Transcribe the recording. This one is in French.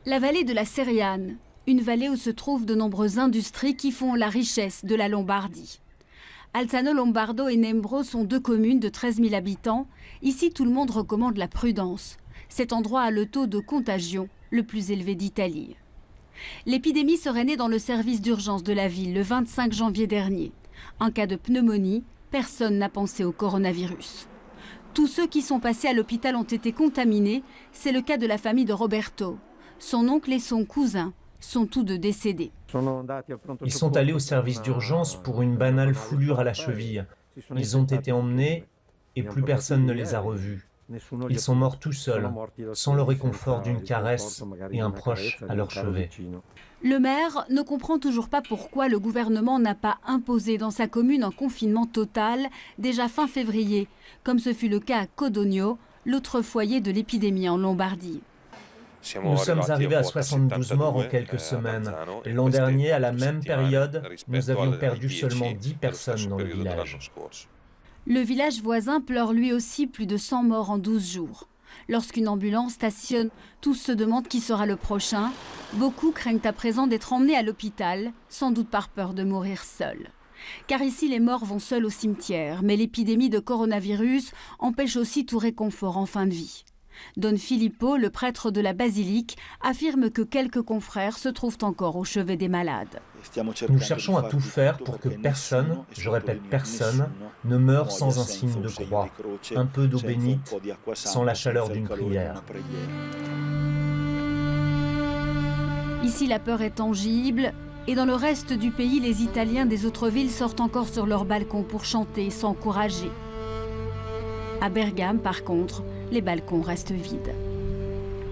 La vallée de la Seriane, une vallée où se trouvent de nombreuses industries qui font la richesse de la Lombardie. Alzano Lombardo et Nembro sont deux communes de 13 000 habitants. Ici, tout le monde recommande la prudence. Cet endroit a le taux de contagion le plus élevé d'Italie. L'épidémie serait née dans le service d'urgence de la ville le 25 janvier dernier. Un cas de pneumonie, personne n'a pensé au coronavirus. Tous ceux qui sont passés à l'hôpital ont été contaminés. C'est le cas de la famille de Roberto. Son oncle et son cousin sont tous deux décédés. Ils sont allés au service d'urgence pour une banale foulure à la cheville. Ils ont été emmenés et plus personne ne les a revus. Ils sont morts tout seuls, sans le réconfort d'une caresse et un proche à leur chevet. Le maire ne comprend toujours pas pourquoi le gouvernement n'a pas imposé dans sa commune un confinement total déjà fin février, comme ce fut le cas à Codogno, l'autre foyer de l'épidémie en Lombardie. Nous sommes arrivés à 72 morts en quelques semaines. L'an dernier, à la même période, nous avions perdu seulement 10 personnes dans le village. Le village voisin pleure lui aussi plus de 100 morts en 12 jours. Lorsqu'une ambulance stationne, tous se demandent qui sera le prochain. Beaucoup craignent à présent d'être emmenés à l'hôpital, sans doute par peur de mourir seuls. Car ici, les morts vont seuls au cimetière, mais l'épidémie de coronavirus empêche aussi tout réconfort en fin de vie. Don Filippo, le prêtre de la basilique, affirme que quelques confrères se trouvent encore au chevet des malades. Nous cherchons à tout faire pour que personne, je répète personne, ne meure sans un signe de croix, un peu d'eau bénite, sans la chaleur d'une prière. Ici, la peur est tangible. Et dans le reste du pays, les Italiens des autres villes sortent encore sur leurs balcons pour chanter et s'encourager. À Bergame, par contre, les balcons restent vides.